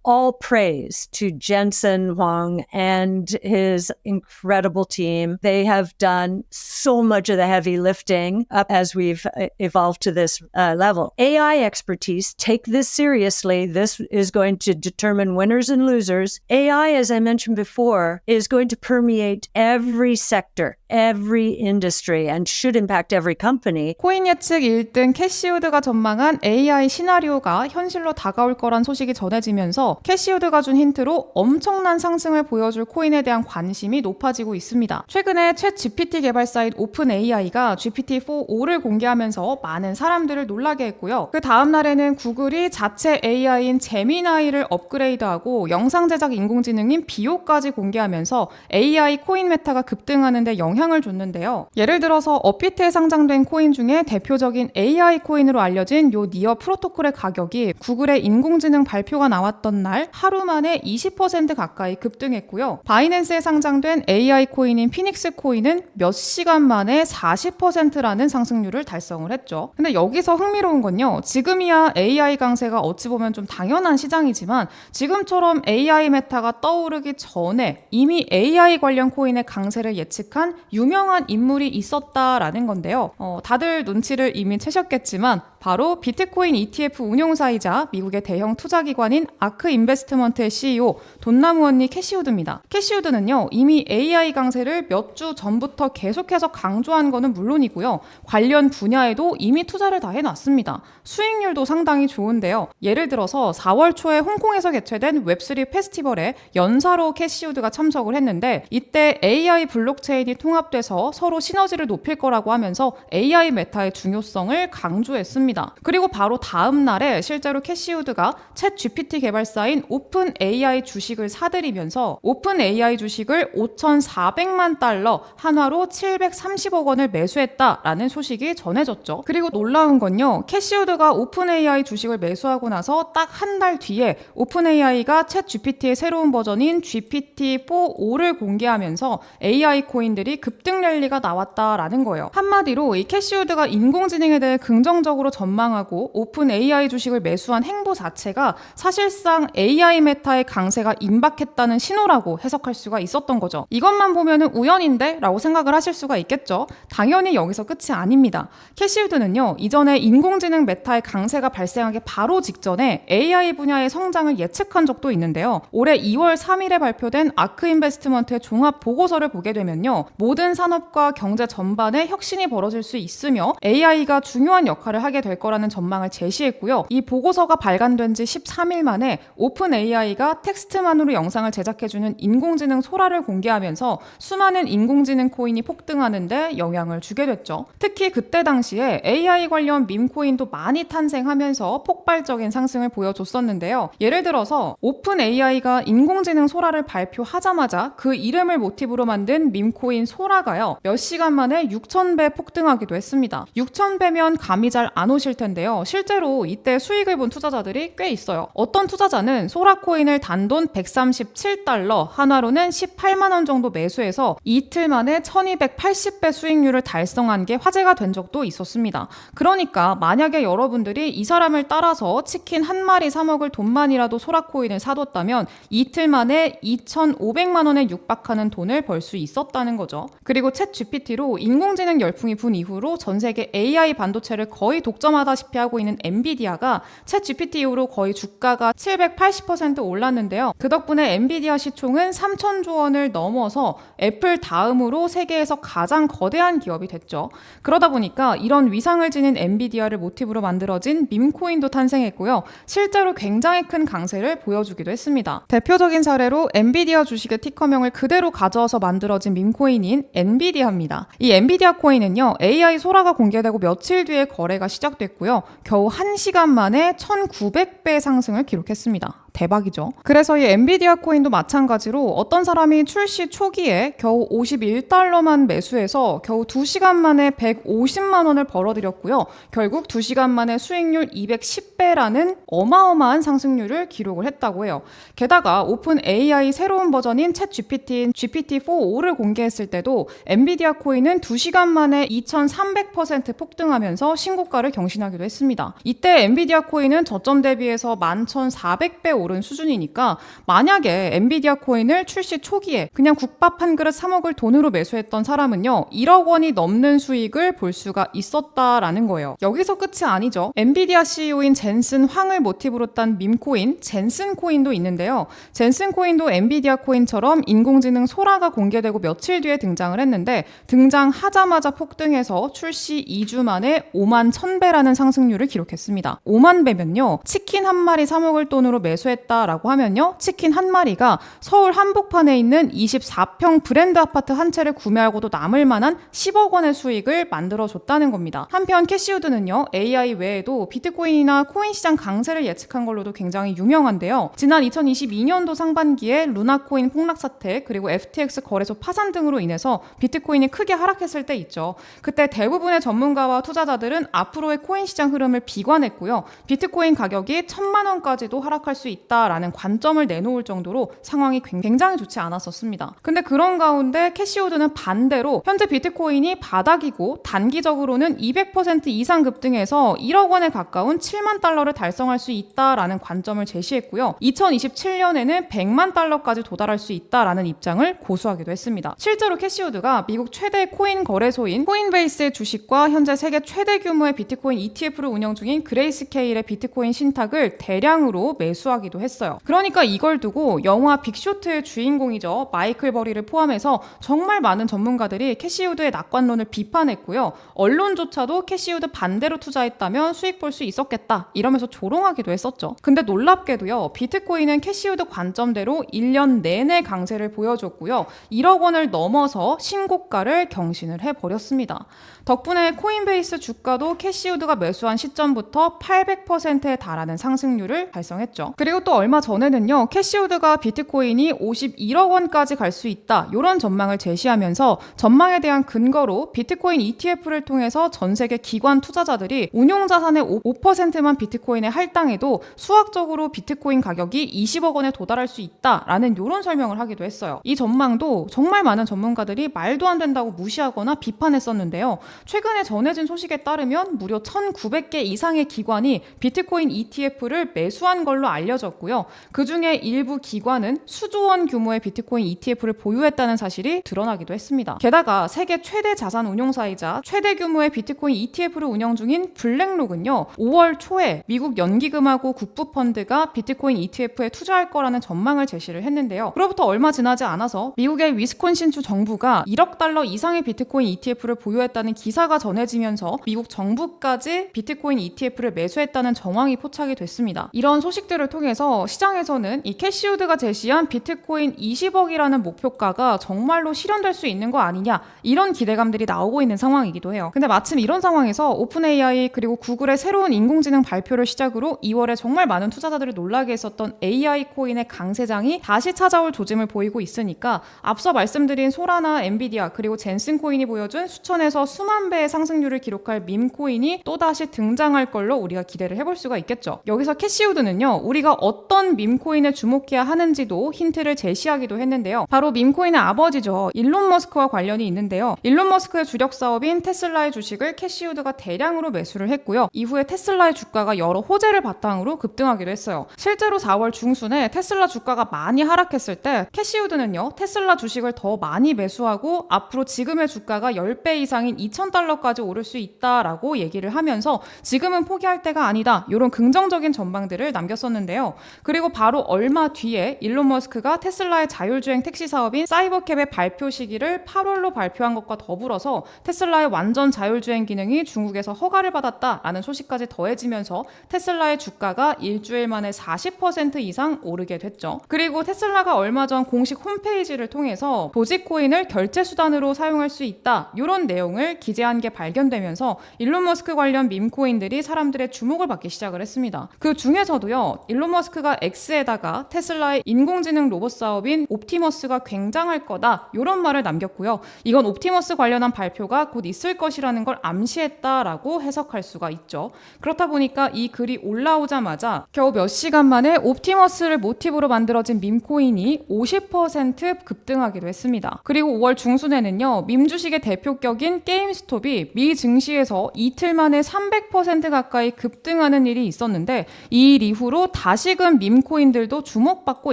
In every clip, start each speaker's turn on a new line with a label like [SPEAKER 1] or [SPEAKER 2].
[SPEAKER 1] all praise to Jensen Huang and his incredible team. They have done so much of the heavy lifting up as we've evolved to this level. AI expertise, take this seriously. This is going to determine winners and losers. AI, as I mentioned before, is going to permeate every sector, every industry, and should impact every company.
[SPEAKER 2] 코인 예측 1등 캐시우드가 전망한 AI 시나리오가 현실로 다가올 거란 소식이 전해지면서 캐시우드가 준 힌트로 엄청난 상승을 보여줄 코인에 대한 관심이 높아지고 있습니다. 최근에 챗 GPT 개발사인 오픈AI가 GPT-4.5를 공개하면서 많은 사람들을 놀라게 했고요. 그 다음 날에는 구글이 자체 AI인 제미나이를 업그레이드하고 영상 제작 인공지능인 비오까지 공개하면서 AI 코인 메타가 급등하는 데 영향을 줬는데요. 예를 들어서 업비트에 상장된 코인 중에 대표적인 AI 코인으로 알려진 요 니어 프로토콜의 가격이 구글의 인공지능 발표가 나왔던 날 하루 만에 20% 가까이 급등했고요. 바이낸스에 상장된 AI 코인인 피닉스 코인은 몇 시간 만에 40%라는 상승률을 달성을 했죠. 근데 여기서 흥미로운 건요. 지금이야 AI 강세가 어찌 보면 좀 당연한 시장이지만 지금처럼 AI 메타가 떠오르기 전에 이미 AI 관련 코인의 강세를 예측한 유명한 인물이 있었다라는 건데요. 다들 눈치를 이미 채셨겠지만 바로 비트코인 ETF 운용사이자 미국의 대형 투자기관인 아크 인베스트먼트의 CEO 돈나무 언니 캐시우드입니다. 캐시우드는요, 이미 AI 강세를 몇 주 전부터 계속해서 강조한 거는 물론이고요. 관련 분야에도 이미 투자를 다 해놨습니다. 수익률도 상당히 좋은데요. 예를 들어서 4월 초에 홍콩에서 개최된 웹3 페스티벌에 연사로 캐시우드가 참석을 했는데 이때 AI 블록체인이 통합돼서 서로 시너지를 높일 거라고 하면서 AI 메타의 중요성을 강조했습니다. 그리고 바로 다음 날에 실제로 캐시우드가 챗 GPT 개발사인 오픈AI 주식을 사들이면서 오픈AI 주식을 5,400만 달러, 한화로 730억 원을 매수했다라는 소식이 전해졌죠. 그리고 놀라운 건요. 캐시우드가 오픈AI 주식을 매수하고 나서 딱 한 달 뒤에 오픈AI가 챗 GPT의 새로운 버전인 GPT-4.5를 공개하면서 AI 코인들이 급등 랠리가 나왔다라는 거예요. 한마디로 이 캐시우드가 인공지능에 대해 긍정적으로 전망하고 오픈AI 주식을 매수한 행보 자체가 사실상 AI 메타의 강세가 임박했다는 신호라고 해석할 수가 있었던 거죠. 이것만 보면은 우연인데? 라고 생각을 하실 수가 있겠죠. 당연히 여기서 끝이 아닙니다. 캐시우드는요, 이전에 인공지능 메타의 강세가 발생하기 바로 직전에 AI 분야의 성장을 예측한 적도 있는데요. 올해 2월 3일에 발표된 아크 인베스트먼트의 종합 보고서를 보게 되면요. 모든 산업과 경제 전반에 혁신이 벌어질 수 있으며 AI가 중요한 역할을 하게 될 거라는 전망을 제시했고요. 이 보고서가 발간된 지 13일 만에 오픈AI가 텍스트만으로 영상을 제작해주는 인공지능 소라를 공개하면서 수많은 인공지능 코인이 폭등하는데 영향을 주게 됐죠. 특히 그때 당시에 AI 관련 밈코인도 많이 탄생하면서 폭발적인 상승을 보여줬었는데요. 예를 들어서 오픈AI가 인공지능 소라를 발표하자마자 그 이름을 모티브로 만든 밈코인 소라가요. 몇 시간 만에 6,000배 폭등하기도 했습니다. 6,000배면 감이 잘 안 오실 텐데요. 실제로 이때 수익을 본 투자자들이 꽤 있어요. 어떤 투자자는 소라 코인을 단돈 137달러, 한화로는 18만 원 정도 매수해서 이틀 만에 1280배 수익률을 달성한 게 화제가 된 적도 있었습니다. 그러니까 만약에 여러분들이 이 사람을 따라서 치킨 한 마리 사 먹을 돈만이라도 소라 코인을 사뒀다면 이틀 만에 2,500만 원에 육박하는 돈을 벌 수 있었다는 거죠. 그리고 챗 GPT로 인공지능 열풍이 분 이후로 전 세계 AI 반도체를 거의 독점하다시피 하고 있는 엔비디아가 챗 GPT 이후로 거의 주가가 780% 올랐는데요. 그 덕분에 엔비디아 시총은 3,000조 원을 넘어서 애플 다음으로 세계에서 가장 거대한 기업이 됐죠. 그러다 보니까 이런 위상을 지닌 엔비디아를 모티브로 만들어진 밈코인도 탄생했고요. 실제로 굉장히 큰 강세를 보여주기도 했습니다. 대표적인 사례로 엔비디아 주식의 티커명을 그대로 가져와서 만들어진 밈코인인 엔비디아입니다. 이 엔비디아 코인은요, AI 소라가 공개되고 며칠 뒤에 거래가 시작됐고요. 겨우 1시간 만에 1,900배 상승을 기록했습니다. 대박이죠. 그래서 이 엔비디아 코인도 마찬가지로 어떤 사람이 출시 초기에 겨우 51달러만 매수해서 겨우 2시간 만에 150만 원을 벌어들였고요. 결국 2시간 만에 수익률 210배라는 어마어마한 상승률을 기록을 했다고 해요. 게다가 오픈 AI 새로운 버전인 챗 GPT인 GPT-4.5를 공개했을 때도 엔비디아 코인은 2시간 만에 2300% 폭등하면서 신고가를 경신하기도 했습니다. 이때 엔비디아 코인은 저점 대비해서 11,400배 오른 수준이니까 만약에 엔비디아 코인을 출시 초기에 그냥 국밥 한 그릇 사 먹을 돈으로 매수했던 사람은요 1억 원이 넘는 수익을 볼 수가 있었다라는 거예요. 여기서 끝이 아니죠. 엔비디아 CEO인 젠슨 황을 모티브로 딴 밈코인 젠슨 코인도 있는데요. 젠슨 코인도 엔비디아 코인처럼 인공지능 소라가 공개되고 며칠 뒤에 등장을 했는데 등장하자마자 폭등해서 출시 2주 만에 5만 1000배라는 상승률을 기록했습니다. 5만 배면요 치킨 한 마리 사 먹을 돈으로 매수했다라고 하면요 치킨 한 마리가 서울 한복판에 있는 24평 브랜드 아파트 한 채를 구매하고도 남을 만한 10억 원의 수익을 만들어줬다는 겁니다. 한편 캐시우드는요 AI 외에도 비트코인이나 코인 시장 강세를 예측한 걸로도 굉장히 유명한데요. 지난 2022년도 상반기에 루나코인 폭락 사태 그리고 FTX 거래소 파산 등으로 인해서 비트코인이 크게 하락했을 때 있죠. 그때 대부분의 전문가와 투자자들은 앞으로의 코인 시장 흐름을 비관했고요. 비트코인 가격이 1000만 원까지도 하락할 수 있다라는 관점을 내놓을 정도로 상황이 굉장히 좋지 않았었습니다. 근데 그런 가운데 캐시우드는 반대로 현재 비트코인이 바닥이고 단기적으로는 200% 이상 급등해서 1억 원에 가까운 7만 달러를 달성할 수 있다라는 관점을 제시했고요. 2027년에는 100만 달러까지 도달할 수 있다라는 입장을 고수하기도 했습니다. 실제로 캐시우드가 미국 최대 코인 거래소인 코인베이스의 주식과 현재 세계 최대 규모의 비트코인 ETF를 운영 중인 그레이스케일의 비트코인 신탁을 대량으로 매수하기도 했어요. 그러니까 이걸 두고 영화 빅쇼트의 주인공이죠. 마이클 버리를 포함해서 정말 많은 전문가들이 캐시우드의 낙관론을 비판했고요. 언론조차도 캐시우드 반대로 투자했다면 수익 볼 수 있었겠다 이러면서 조롱하기도 했었죠. 근데 놀랍게도요. 비트코인은 캐시우드 관점대로 1년 내내 강세를 보여줬고요. 1억 원을 넘어서 신고가를 경신을 해버렸습니다. 덕분에 코인베이스 주가도 캐시우드가 매수한 시점부터 800%에 달하는 상승률을 달성했죠. 그리고 또 얼마 전에는요. 캐시우드가 비트코인이 51억 원까지 갈 수 있다 이런 전망을 제시하면서 전망에 대한 근거로 비트코인 ETF를 통해서 전 세계 기관 투자자들이 운용자산의 5%만 비트코인에 할당해도 수학적으로 비트코인 가격이 20억 원에 도달할 수 있다라는 이런 설명을 하기도 했어요. 이 전망도 정말 많은 전문가들이 말도 안 된다고 무시하거나 비판했었는데요. 최근에 전해진 소식에 따르면 무려 1900개 이상의 기관이 비트코인 ETF를 매수한 걸로 알려졌고요. 그중에 일부 기관은 수조 원 규모의 비트코인 ETF를 보유했다는 사실이 드러나기도 했습니다. 게다가 세계 최대 자산 운용사이자 최대 규모의 비트코인 ETF를 운영 중인 블랙록은요. 5월 초에 미국 연기금하고 국부펀드가 비트코인 ETF에 투자할 거라는 전망을 제시를 했는데요. 그로부터 얼마 지나지 않아서 미국의 위스콘신주 정부가 1억 달러 이상의 비트코인 ETF를 보유했다는 기사가 전해지면서 미국 정부까지 비트코인 ETF를 매수했다는 정황이 포착이 됐습니다. 이런 소식들을 통해서 시장에서는 이 캐시우드가 제시한 비트코인 20억이라는 목표가가 정말로 실현될 수 있는 거 아니냐 이런 기대감들이 나오고 있는 상황이기도 해요. 근데 마침 이런 상황에서 오픈 AI 그리고 구글의 새로운 인공지능 발표를 시작으로 2월에 정말 많은 투자자들을 놀라게 했었던 AI 코인의 강세장이 다시 찾아올 조짐을 보이고 있으니까 앞서 말씀드린 소라나 엔비디아 그리고 젠슨 코인이 보여준 수천에서 수만 배의 상승률을 기록할 밈코인이 또다시 등장할 걸로 우리가 기대를 해볼 수가 있겠죠. 여기서 캐시우드는요. 우리가 어떤 밈코인에 주목해야 하는지도 힌트를 제시하기도 했는데요. 바로 밈코인의 아버지죠. 일론 머스크와 관련이 있는데요. 일론 머스크의 주력 사업인 테슬라의 주식을 캐시우드가 대량으로 매수를 했고요. 이후에 테슬라의 주가가 여러 호재를 바탕으로 급등하기도 했어요. 실제로 4월 중순에 테슬라 주가가 많이 하락했을 때 캐시우드는요. 테슬라 주식을 더 많이 매수하고 앞으로 지금의 주가가 10배 이상인 2000달러까지 오를 수 있다라고 얘기를 하면서 지금은 포기할 때가 아니다. 이런 긍정적인 전망들을 남겼었는데요. 그리고 바로 얼마 뒤에 일론 머스크가 테슬라의 자율주행 택시 사업인 사이버캡의 발표 시기를 8월로 발표한 것과 더불어서 테슬라의 완전 자율주행 기능이 중국에서 허가를 받았다라는 소식까지 더해지면서 테슬라의 주가가 일주일 만에 40% 이상 오르게 됐죠. 그리고 테슬라가 얼마 전 공식 홈페이지를 통해서 도지코인을 결제 수단으로 사용할 수 있다. 이런 내용을 기재한 게 발견되면서 일론 머스크 관련 밈코인들이 사람들의 주목을 받기 시작을 했습니다. 그 중에서도요. 일론 머스크가 X에다가 테슬라의 인공지능 로봇 사업인 옵티머스가 굉장할 거다. 이런 말을 남겼고요. 이건 옵티머스 관련한 발표가 곧 있을 것이라는 걸 암시했다라고 해석할 수가 있죠. 그렇다 보니까 이 글이 올라오자마자 겨우 몇 시간 만에 옵티머스를 모티브로 만들어진 밈코인이 50% 급등하기도 했습니다. 그리고 5월 중순에는요. 밈 주식의 대표격인 게임스톱이 미 증시에서 이틀 만에 300% 가까이 급등하는 일이 있었는데 이 일 이후로 다시 다시금 밈코인들도 주목받고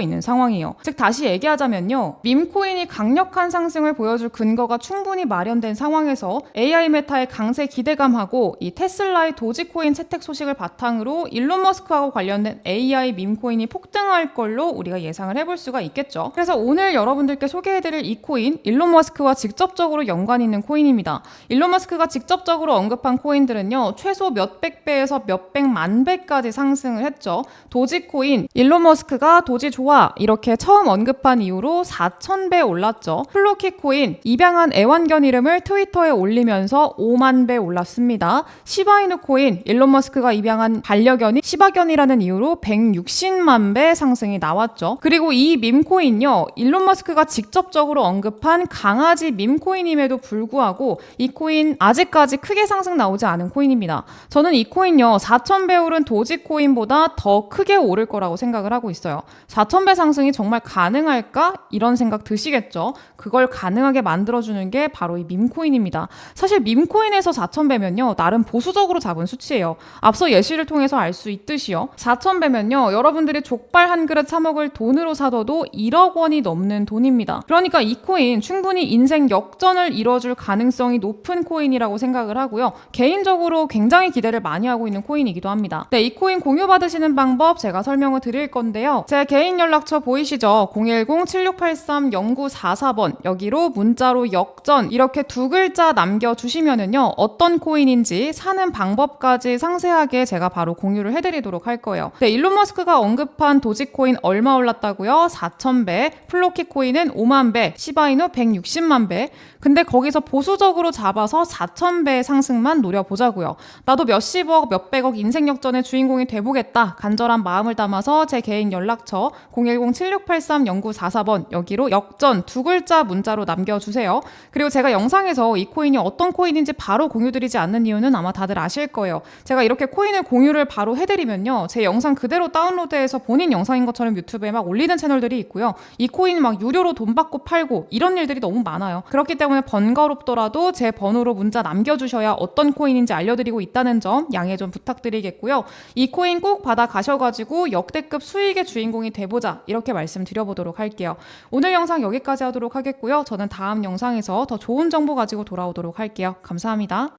[SPEAKER 2] 있는 상황이에요. 즉 다시 얘기하자면요. 밈코인이 강력한 상승을 보여줄 근거가 충분히 마련된 상황에서 AI 메타의 강세 기대감하고 이 테슬라의 도지코인 채택 소식을 바탕으로 일론 머스크하고 관련된 AI 밈코인이 폭등할 걸로 우리가 예상을 해볼 수가 있겠죠. 그래서 오늘 여러분들께 소개해드릴 이 코인, 일론 머스크와 직접적으로 연관이 있는 코인입니다. 일론 머스크가 직접적으로 언급한 코인들은요. 최소 몇백 배에서 몇백만 배까지 상승을 했죠. 도지코인, 일론 머스크가 도지 좋아 이렇게 처음 언급한 이후로 4,000배 올랐죠. 플로키코인, 입양한 애완견 이름을 트위터에 올리면서 5만 배 올랐습니다. 시바이누 코인, 일론 머스크가 입양한 반려견이 시바견이라는 이유로 160만 배 상승이 나왔죠. 그리고 이 밈코인요. 일론 머스크가 직접적으로 언급한 강아지 밈코인임에도 불구하고 이 코인 아직까지 크게 상승 나오지 않은 코인입니다. 저는 이 코인요. 4,000배 오른 도지코인보다 더 크게 오를 거라고 생각을 하고 있어요. 4,000배 상승이 정말 가능할까? 이런 생각 드시겠죠? 그걸 가능하게 만들어주는 게 바로 이 밈코인입니다. 사실 밈코인에서 4,000배면요. 나름 보수적으로 잡은 수치예요. 앞서 예시를 통해서 알 수 있듯이요. 4,000배면요. 여러분들이 족발 한 그릇 사 먹을 돈으로 사둬도 1억 원이 넘는 돈입니다. 그러니까 이 코인 충분히 인생 역전을 이뤄줄 가능성이 높은 코인이라고 생각을 하고요. 개인적으로 굉장히 기대를 많이 하고 있는 코인이기도 합니다. 네, 이 코인 공유 받으시는 방법 제가 설명을 드릴 건데요. 제 개인 연락처 보이시죠? 010-7683-0944번 여기로 문자로 역전 이렇게 두 글자 남겨주시면은요. 어떤 코인인지 사는 방법까지 상세하게 제가 바로 공유를 해드리도록 할 거예요. 네, 일론 머스크가 언급한 도지코인 얼마 올랐다고요? 4,000배, 플로키 코인은 5만 배, 시바이누 160만 배. 근데 거기서 보수적으로 잡아서 4,000배 상승만 노려보자고요. 나도 몇십억, 몇백억 인생 역전의 주인공이 돼보겠다. 간절한 마음을 담아서 제 개인 연락처 010-7683-0944번 여기로 역전 두 글자 문자로 남겨주세요. 그리고 제가 영상에서 이 코인이 어떤 코인인지 바로 공유드리지 않는 이유는 아마 다들 아실 거예요. 제가 이렇게 코인을 공유를 바로 해드리면요. 제 영상 그대로 다운로드해서 본인 영상인 것처럼 유튜브에 막 올리는 채널들이 있고요. 이 코인 막 유료로 돈 받고 팔고 이런 일들이 너무 많아요. 그렇기 때문에 번거롭더라도 제 번호로 문자 남겨주셔야 어떤 코인인지 알려드리고 있다는 점 양해 좀 부탁드리겠고요. 이 코인 꼭 받아 가셔가지고 역대급 수익의 주인공이 돼보자 이렇게 말씀드려보도록 할게요. 오늘 영상 여기까지 하도록 하겠고요. 저는 다음 영상에서 더 좋은 정보 가지고 돌아오도록 할게요. 감사합니다.